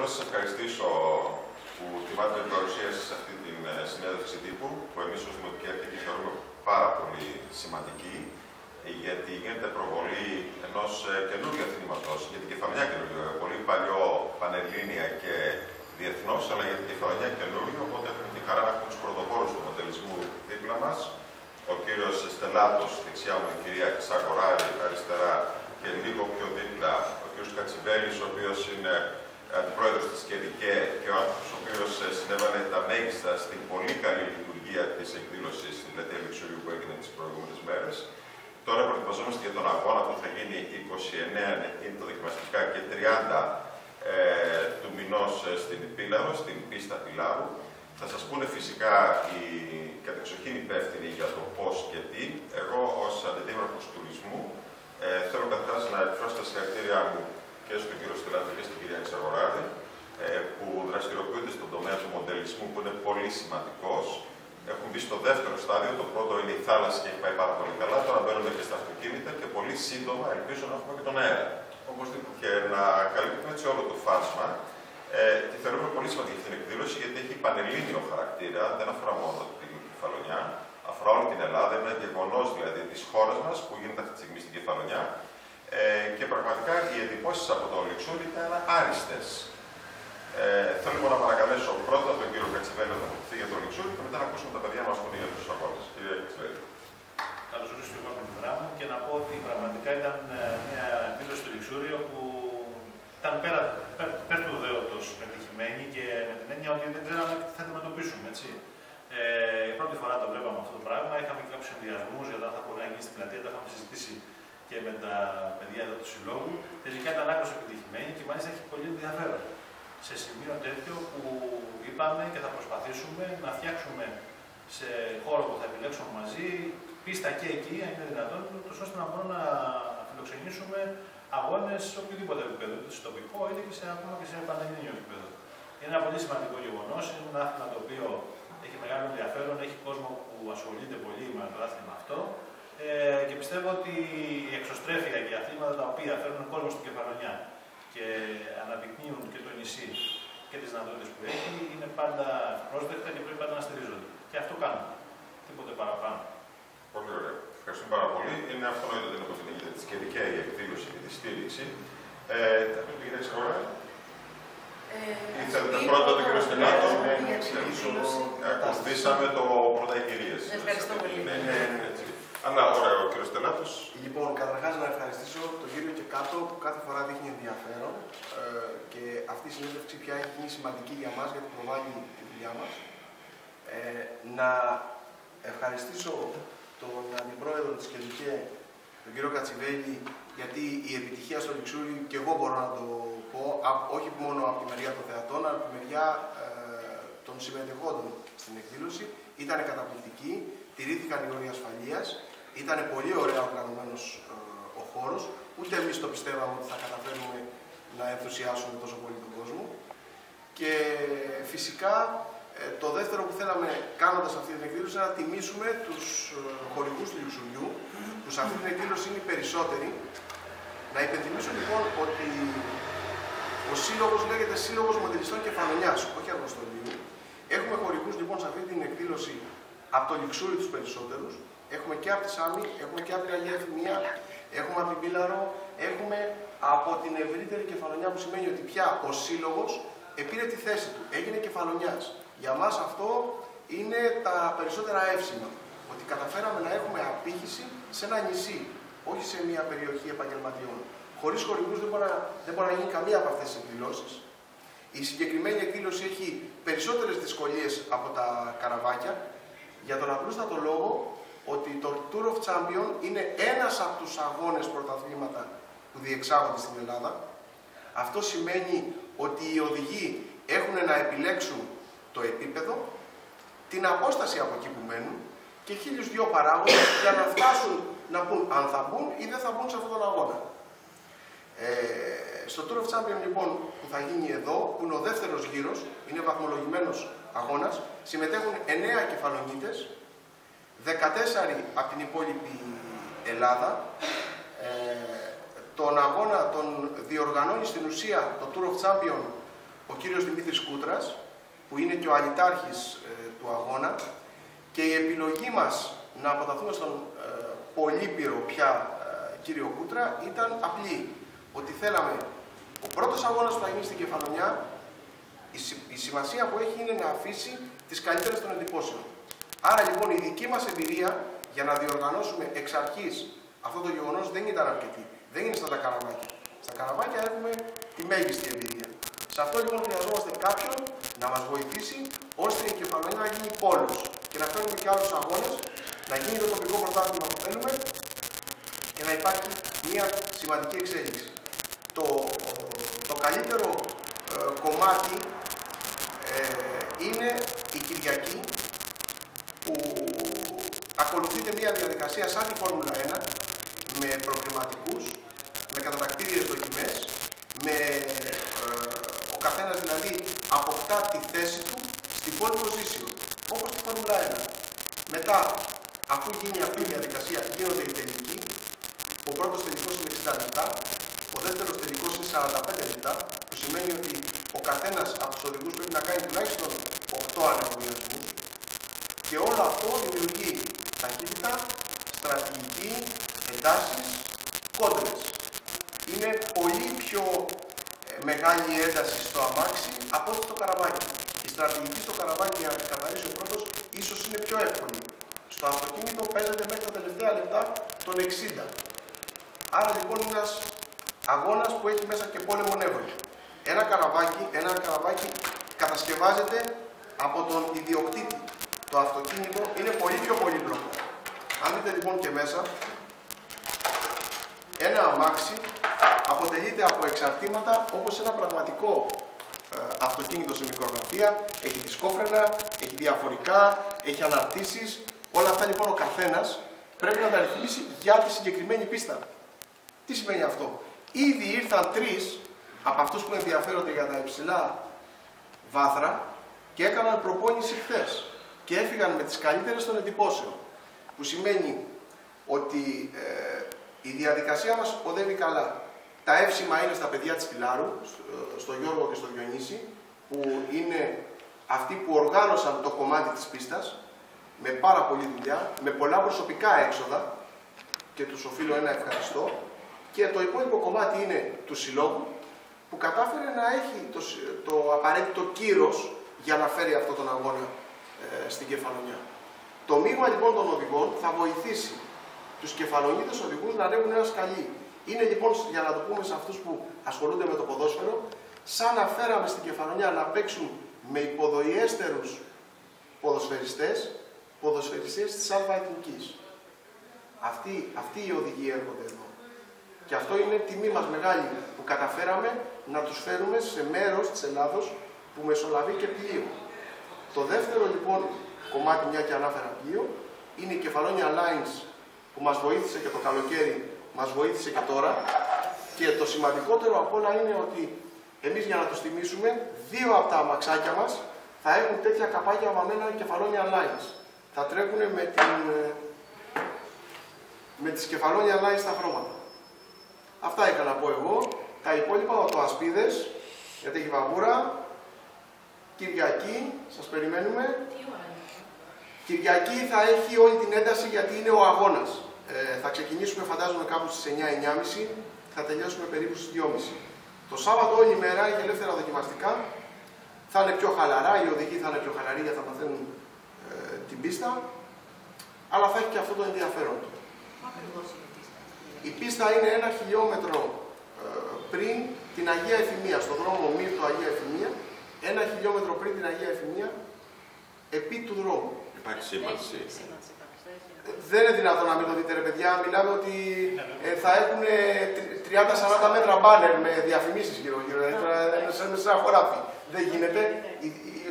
να σας ευχαριστήσω που τιμάτε την παρουσία σας σε αυτή την συνέντευξη τύπου, που εμείς ως Δημοτική Αρχή θεωρούμε πάρα πολύ σημαντική, γιατί γίνεται προβολή ενός καινούριου αθλήματος, για την Κεφαλονιά καινούριο, πολύ παλιό πανελλήνια και διεθνώς, αλλά για την Κεφαλονιά καινούριο, οπότε έχουμε τη χαρά να έχουμε τους πρωτοπόρους του μοντελισμού δίπλα μας, ο κύριος Στελάτος, δεξιά μου η κυρία Ξαγοράρη, αριστερά, και λίγο πιο δίπλα ο κύριος Κατσιβέλης, ο οποίος είναι αντιπρόεδρος της ΚΕΔΙΚΕ και ο άνθρωπος ο οποίος συνέβαλε τα μέγιστα στην πολύ καλή λειτουργία της εκδήλωσης στην πλατεία Λιξουρίου που έγινε τις προηγούμενες μέρες. Τώρα προετοιμαζόμαστε για τον αγώνα που θα γίνει 29, είναι το δοκιμαστικά, και 30 του μηνός στην Πύλαρο, στην πίστα Πυλάρου. Θα σας πούνε φυσικά οι κατεξοχήν υπεύθυνοι για το πώς και τι. Εγώ ως αντιδήμαρχος τουρισμού θέλω καταρχάς να εκφράσω τα συγχαρητήριά μου και στον κύριο Στελάτο και στην κυρία Ξαγοράδη, που δραστηριοποιούνται στον τομέα του μοντελισμού, που είναι πολύ σημαντικός. Έχουν μπει στο δεύτερο στάδιο. Το πρώτο είναι η θάλασσα και έχει πάει πάρα πολύ καλά. Τώρα μπαίνουμε και στα αυτοκίνητα και πολύ σύντομα ελπίζω να έχουμε και τον αέρα. Και να καλύπτουμε έτσι όλο το φάσμα. Και θεωρούμε πολύ σημαντική αυτή την εκδήλωση, γιατί έχει πανελλήνιο χαρακτήρα, δεν αφορά μόνο την Κεφαλονιά, αφορά όλη την Ελλάδα. Είναι ένα γεγονός δηλαδή της χώρας μας που γίνεται αυτή τη στιγμή στην Κεφαλονιά. Και πραγματικά οι εντυπώσεις από το Λιξούρι ήταν άριστες. Θέλω λοιπόν να παρακαλέσω πρώτα τον κύριο Κατσιβέλη να αποκτηθεί για το Λιξούρι και μετά να ακούσουμε τα παιδιά μας που είναι για τους αγώνες. Κύριε Κατσιβέλη. Καλώς ήρθατε στο πρώτο πλευρά μου και να πω ότι πραγματικά ήταν μια εκδήλωση του Λιξούρι που ήταν πέρα του δέοντος πετυχημένη και με την έννοια ότι δεν ξέραμε τι θα αντιμετωπίσουμε. Έτσι. Η πρώτη φορά το βλέπαμε αυτό το πράγμα. Είχαμε και κάποιους ενδιασμούς για το αν θα μπορεί να γίνει στην πλατεία, το είχαμε συζητήσει και με τα παιδιά εδώ του Συλλόγου. Τελικά ήταν άκρως επιτυχημένη και μάλιστα έχει πολύ ενδιαφέρον. Σε σημείο τέτοιο που είπαμε και θα προσπαθήσουμε να φτιάξουμε σε χώρο που θα επιλέξουμε μαζί, πίστα και εκεί, αν είναι δυνατόν, ώστε να μπορούμε να φιλοξενήσουμε αγώνες σε οποιοδήποτε επίπεδο, είτε σε τοπικό είτε και ακόμα και σε πανελλήνιο επίπεδο. Είναι ένα πολύ σημαντικό γεγονός, είναι ένα άθλημα το οποίο έχει μεγάλο ενδιαφέρον, έχει κόσμο που ασχολείται πολύ με το άθλημα αυτό. Και πιστεύω ότι η εξωστρέφεια και αθλήματα τα οποία φέρνουν κόσμο στην Κεφαλονιά και αναδεικνύουν και το νησί και τις δυνατότητες που έχει, είναι πάντα πρόσδεκτα και πρέπει πάντα να στηρίζονται. Και αυτό κάνουμε. Τίποτε παραπάνω. Πολύ ωραία. Ευχαριστούμε πάρα πολύ. Είναι αυτονόητο ότι είναι υποστηρίζεται τη ΚΕΔΙΚΕ η εκδήλωση και τη στήριξη. Θα πει την κυρία Ξαγοράδη. Ήθελατε πρώτα τον κύριο Στελάτο. Ακολουθήσαμε το πρώτα οι κυρίες. Ευχαριστώ πολύ. Αλλά ωραία, ο κύριος Στελάτος. Λοιπόν, καταρχάς να ευχαριστήσω τον κύριο και κάτω που κάθε φορά δείχνει ενδιαφέρον και αυτή η συνέντευξη πια έχει γίνει σημαντική για μας γιατί προβάλλει τη δουλειά μας. Να ευχαριστήσω τον αντιπρόεδρο της ΚΕΔΙΚΕ, τον κύριο Κατσιβέλη, γιατί η επιτυχία στο Λιξούρι, και εγώ μπορώ να το πω, όχι μόνο από τη μεριά των θεατών, αλλά από τη μεριά των συμμετεχόντων στην εκδήλωση, ήταν καταπληκτική, τηρήθηκαν οι όροι ασφαλείας, ήταν πολύ ωραία οργανωμένος ο χώρος, ούτε εμείς το πιστεύαμε ότι θα καταφέρουμε να ενθουσιάσουμε τόσο πολύ τον κόσμο. Και φυσικά το δεύτερο που θέλαμε κάνοντας αυτή την εκδήλωση είναι να τιμήσουμε τους χορηγούς του Λιξουριού, που σε αυτή την εκδήλωση είναι οι περισσότεροι. Να υπενθυμίσω λοιπόν ότι ο σύλλογος λέγεται Σύλλογος Μοντελιστών Κεφαλονιάς, όχι Αργοστολίου. Έχουμε χορηγούς λοιπόν σε αυτή την εκδήλωση από το Λιξούρι τους περισσότερους. Έχουμε και από τη Σάμι, έχουμε και από την Αγία Ευθυμία, έχουμε από την Πύλαρο, έχουμε από την ευρύτερη Κεφαλονιά, που σημαίνει ότι πια ο σύλλογος επήρε τη θέση του, έγινε Κεφαλονιάς. Για μας αυτό είναι τα περισσότερα εύσημα, ότι καταφέραμε να έχουμε απήχηση σε ένα νησί, όχι σε μια περιοχή επαγγελματιών. Χωρίς χορηγούς δεν μπορεί να γίνει καμία από αυτές τις εκδηλώσεις. Η συγκεκριμένη εκδήλωση έχει περισσότερες δυσκολίες από τα καραβάκια, για τον απλούστατο λόγο ότι το Tour of Champions είναι ένας από τους αγώνες πρωταθλήματα που διεξάγονται στην Ελλάδα. Αυτό σημαίνει ότι οι οδηγοί έχουν να επιλέξουν το επίπεδο, την απόσταση από εκεί που μένουν και 1002 παράγοντες για να φτάσουν να πούν αν θα μπουν ή δεν θα μπουν σε αυτόν τον αγώνα. Στο Tour of Champions λοιπόν που θα γίνει εδώ, που είναι ο δεύτερος γύρος, είναι βαθμολογημένος αγώνας, συμμετέχουν 9 κεφαλονίτες, 14 από την υπόλοιπη Ελλάδα. Τον αγώνα τον διοργανώνει στην ουσία το Tour of Champions ο κύριος Δημήτρης Κούτρας, που είναι και ο αλυτάρχης του αγώνα, και η επιλογή μας να αποταθούμε στον πολύπειρο πια κύριο Κούτρα ήταν απλή. Ότι θέλαμε ο πρώτος αγώνας που θα γίνει στην Κεφαλονιά, η σημασία που έχει είναι να αφήσει τις καλύτερες των εντυπώσεων. Άρα λοιπόν η δική μας εμπειρία για να διοργανώσουμε εξ αρχής αυτό το γεγονός δεν ήταν αρκετή. Δεν είναι σαν τα καραβάκια. Στα καραβάκια έχουμε τη μέγιστη εμπειρία. Σε αυτό λοιπόν χρειαζόμαστε κάποιον να μας βοηθήσει ώστε η Κεφαλονιά να γίνει πόλος και να φέρουμε και άλλους αγώνες, να γίνει το τοπικό πρωτάθλημα που θέλουμε και να υπάρχει μια σημαντική εξέλιξη. Το καλύτερο κομμάτι είναι η Κυριακή, που ακολουθείται μια διαδικασία σαν τη Φόρμουλα 1, με προκριματικούς, με κατατακτήριες δοκιμές, ο καθένας δηλαδή αποκτά τη θέση του στην pole position, όπως τη Φόρμουλα 1. Μετά, αφού γίνει αυτή η διαδικασία, γίνονται οι τελικοί. Ο πρώτος τελικός είναι 60 λεπτά, ο δεύτερος τελικός είναι 45 λεπτά, που σημαίνει ότι ο καθένας από τους οδηγούς πρέπει να κάνει τουλάχιστον 8 ανεβολιασμούς. Και όλο αυτό δημιουργεί ταχύτητα, στρατηγική, εντάσεις, κόντρες. Είναι πολύ πιο μεγάλη ένταση στο αμάξι από ό,τι στο καραβάκι. Η στρατηγική στο καραβάκι, για να καθαρίσει ο πρώτος, ίσως είναι πιο εύκολη. Στο αυτοκίνητο παίζεται μέχρι τα τελευταία λεπτά των 60. Άρα λοιπόν είναι ένας αγώνας που έχει μέσα και πόλεμο νεύρων. Ένα καραβάκι κατασκευάζεται από τον ιδιοκτήτη. Το αυτοκίνητο είναι πολύ πιο πολύπλοκο. Αν δείτε λοιπόν και μέσα, ένα αμάξι αποτελείται από εξαρτήματα όπως ένα πραγματικό αυτοκίνητο σε μικρογραφία. Έχει δισκόφρενα, έχει διαφορικά, έχει αναρτήσεις. Όλα αυτά λοιπόν ο καθένας πρέπει να τα ρυθμίσει για τη συγκεκριμένη πίστα. Τι σημαίνει αυτό? Ήδη ήρθαν 3 από αυτούς που ενδιαφέρονται για τα υψηλά βάθρα και έκαναν προπόνηση χθες και έφυγαν με τις καλύτερες των εντυπώσεων. Που σημαίνει ότι η διαδικασία μας οδεύει καλά. Τα εύσημα είναι στα παιδιά της Πιλάρου, στον Γιώργο και στον Διονύση, που είναι αυτοί που οργάνωσαν το κομμάτι της πίστας, με πάρα πολλή δουλειά, με πολλά προσωπικά έξοδα, και τους οφείλω ένα ευχαριστώ. Και το υπόλοιπο κομμάτι είναι του συλλόγου, που κατάφερε να έχει το απαραίτητο κύρος για να φέρει αυτόν τον αγώνα στην Κεφαλονιά. Το μείγμα λοιπόν των οδηγών θα βοηθήσει τους κεφαλονίτες οδηγούς να ανέβουν ένα σκαλί. Είναι λοιπόν, για να το πούμε σε αυτούς που ασχολούνται με το ποδόσφαιρο, σαν να φέραμε στην Κεφαλονιά να παίξουν με υποδοιέστερους ποδοσφαιριστές της ΑΕ. Αυτοί οι οδηγοί έρχονται εδώ. Και αυτό είναι τιμή μας μεγάλη που καταφέραμε να τους φέρουμε σε μέρος της Ελλάδος που μεσολαβεί και πλοίο. Το δεύτερο λοιπόν κομμάτι, μια και ανάφερα πλοίο, είναι η Κεφαλόνια Lines, που μας βοήθησε και το καλοκαίρι, μας βοήθησε και τώρα. Και το σημαντικότερο απ' όλα είναι ότι εμείς, για να τους τιμήσουμε, 2 από τα αμαξάκια μας θα έχουν τέτοια καπάκια βαμμένα Κεφαλόνια Lines. Θα τρέχουν με τις Κεφαλόνια Lines στα χρώματα. Αυτά είχα να πω εγώ. Τα υπόλοιπα οτοασπίδες, γιατί έχει βαβούρα. Κυριακή, σας περιμένουμε. Κυριακή θα έχει όλη την ένταση γιατί είναι ο αγώνας. Θα ξεκινήσουμε φαντάζομαι κάπου στις 9-9.30, θα τελειώσουμε περίπου στις 2.30. Το Σάββατο όλη μέρα έχει ελεύθερα δοκιμαστικά. Θα είναι πιο χαλαρά, οι οδηγοί θα είναι πιο χαλαροί γιατί θα μαθαίνουν την πίστα. Αλλά θα έχει και αυτό το ενδιαφέρον του. Η πίστα είναι 1 χιλιόμετρο πριν την Αγία Εφημία, στον δρόμο Μύρτου Αγία Εφημία. 1 χιλιόμετρο πριν την Αγία Εφημία, επί του δρόμου. Υπάρχει σήμανση. Δεν είναι δυνατόν να μην το δείτε, ρε παιδιά. Μιλάμε ότι θα έχουν 30-40 μέτρα μπάνερ με διαφημίσεις γύρω-γύρω. Είναι σε ένα χωράφι. Δεν γίνεται.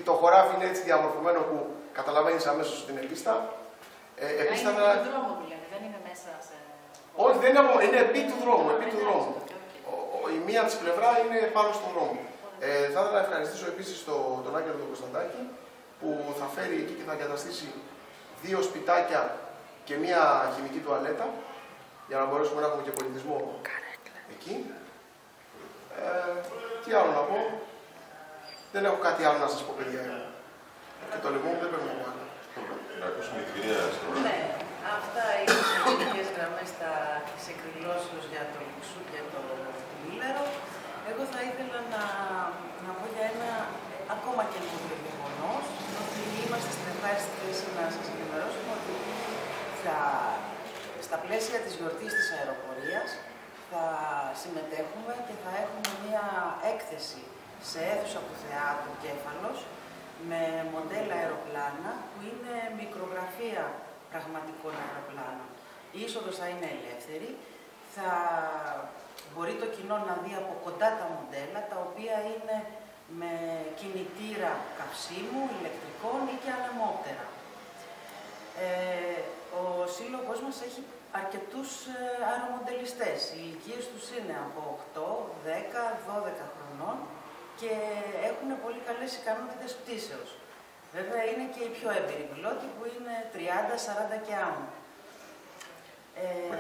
Το χωράφι είναι έτσι διαμορφωμένο που καταλαβαίνεις αμέσως την πίστα. Είναι επί του δρόμου, δηλαδή, δεν είναι μέσα σε... Όχι, δεν είναι επί του δρόμου. Επί του δρόμου. Η μία της πλευρά είναι πάνω στον δρόμο. Θα ήθελα να ευχαριστήσω επίσης τον Άγγελο τον Κωνσταντάκη, που θα φέρει εκεί και θα εγκαταστήσει 2 σπιτάκια και μία χημική τουαλέτα, για να μπορέσουμε να έχουμε και πολιτισμό εκεί. Τι άλλο να πω. Δεν έχω κάτι άλλο να σας πω, παιδιά. Και το λαιμό μου δεν πρέπει να πω άλλο. Να ακούσουμε την κυρία Στραβά. Ναι, αυτά είναι οι γενικές γραμμές της εκδηλώσεως για το Μήλαρο. Εγώ θα ήθελα να πω για ένα ακόμα καινούργιο γεγονός, ότι είμαστε στην ευχάριστη θέση να σας ενημερώσουμε ότι στα πλαίσια της γιορτής της αεροπορίας θα συμμετέχουμε και θα έχουμε μία έκθεση σε αίθουσα του Θεάτρου Κέφαλος με μοντέλα αεροπλάνα που είναι μικρογραφία πραγματικών αεροπλάνων. Η είσοδος θα είναι ελεύθερη, θα μπορεί το κοινό να δει από κοντά τα μοντέλα, τα οποία είναι με κινητήρα καυσίμου, ηλεκτρικών ή και ανεμόπτερα. Ο σύλλογος μας έχει αρκετούς αερομοντελιστές. Οι ηλικίες τους είναι από 8, 10, 12 χρονών και έχουν πολύ καλές ικανότητες πτήσεως. Βέβαια είναι και οι πιο έμπειροι πιλότοι που είναι 30, 40 και άνω.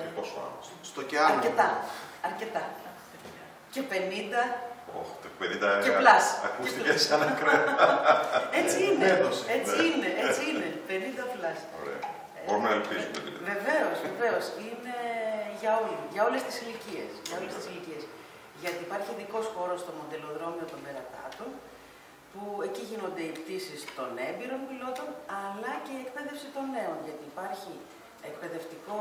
Και πόσο άνω? Στο και άνω. Αρκετά. Και 50. Το 50 και πλάς. Ακούστηκε σαν ακραία. Έτσι είναι. 50 πλάς. Ωραία. Μπορούμε να ελπίζουμε δηλαδή. Βεβαίως. Είναι για όλες τις ηλικίες. Γιατί υπάρχει ειδικός χώρος στο μοντελοδρόμιο των Περατάτων, που εκεί γίνονται οι πτήσεις των έμπειρων πιλότων, αλλά και η εκπαίδευση των νέων. Γιατί υπάρχει εκπαιδευτικό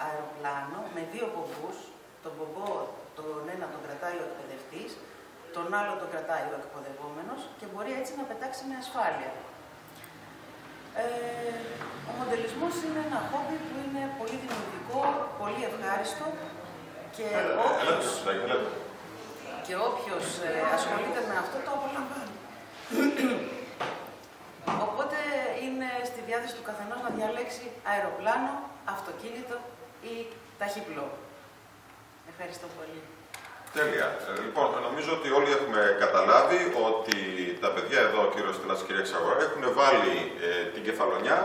αεροπλάνο με 2 πομπούς. Τον πομπό, τον ένα τον κρατάει ο εκπαιδευτής, τον άλλο τον κρατάει ο εκπαιδευόμενος και μπορεί έτσι να πετάξει με ασφάλεια. Ο μοντελισμός είναι ένα χόμπι που είναι πολύ δημιουργικό, πολύ ευχάριστο και όποιος ασχολείται με αυτό το απολαμβάνει. Οπότε είναι στη διάθεση του καθενός να διαλέξει αεροπλάνο, αυτοκίνητο ή ταχύπλο. Ευχαριστώ πολύ. Τέλεια. Λοιπόν, νομίζω ότι όλοι έχουμε καταλάβει ότι τα παιδιά εδώ, ο κύριος Στυλάς και η κυρία Ξαγορά, έχουν βάλει την κεφαλονιά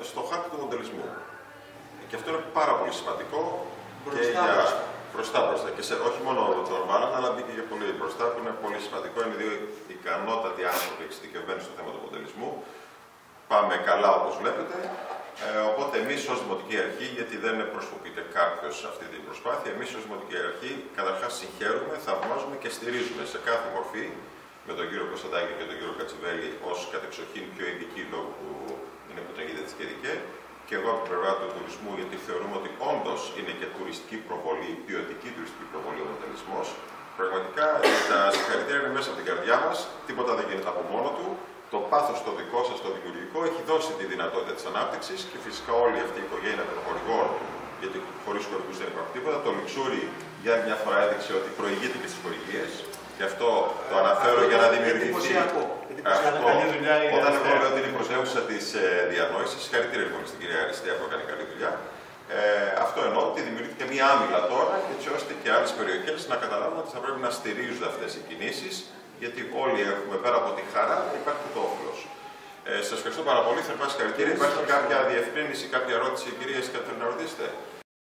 στο χάρτη του μοντελισμού. Και αυτό είναι πάρα πολύ σημαντικό. Μπροστά. Και όχι μόνο τον βάλανε, αλλά μπήκε και πολύ μπροστά, που είναι πολύ σημαντικό. Είναι 2 ικανότατοι άνθρωποι εξειδικευμένοι στο θέμα του μοντελισμού. Πάμε καλά, όπως βλέπετε. Οπότε εμείς ως Δημοτική Αρχή, γιατί δεν προσωπείται κάποιος σε αυτή την προσπάθεια, εμείς ως Δημοτική Αρχή καταρχάς συγχαίρουμε, θαυμάζουμε και στηρίζουμε σε κάθε μορφή με τον κύριο Κωνσταντάκη και τον κύριο Κατσιβέλη ως κατεξοχήν πιο ειδικοί λόγω που είναι που τον γίνεται και και εγώ από την πλευρά του τουρισμού, γιατί θεωρούμε ότι όντως είναι και τουριστική προβολή, ποιοτική τουριστική προβολή ο μοντελισμός. Πραγματικά τα συγχαρητήρια είναι μέσα από την καρδιά μας, τίποτα δεν γίνεται από μόνο του. Το πάθος το δικό σας, το δημιουργικό, έχει δώσει τη δυνατότητα της ανάπτυξης και φυσικά όλη αυτή η οικογένεια των χορηγών, γιατί χωρίς χορηγούς δεν υπάρχει τίποτα. Το Luxury για μια φορά έδειξε ότι προηγείται και στις χορηγίες. Γι' αυτό το αναφέρω για να δημιουργηθεί. Όταν εγώ λέω ότι είναι η πρωτεύουσα της διανόησης, συγχαρητήρια λοιπόν στην κυρία Αριστεία που έκανε καλή δουλειά. Αυτό εννοώ ότι δημιουργήθηκε μια άμυλα τώρα, έτσι ώστε και άλλες περιοχές να καταλάβουν ότι θα πρέπει να στηρίζουν αυτές οι κινήσεις. Γιατί όλοι έχουμε πέρα από τη χαρά, υπάρχει το όφελος. Σας ευχαριστώ πάρα πολύ. Θα υπάρχει συγχαρητήρια. Υπάρχει κάποια διευκρίνηση, κάποια ερώτηση, κυρίες, και θέλετε να ρωτήσετε?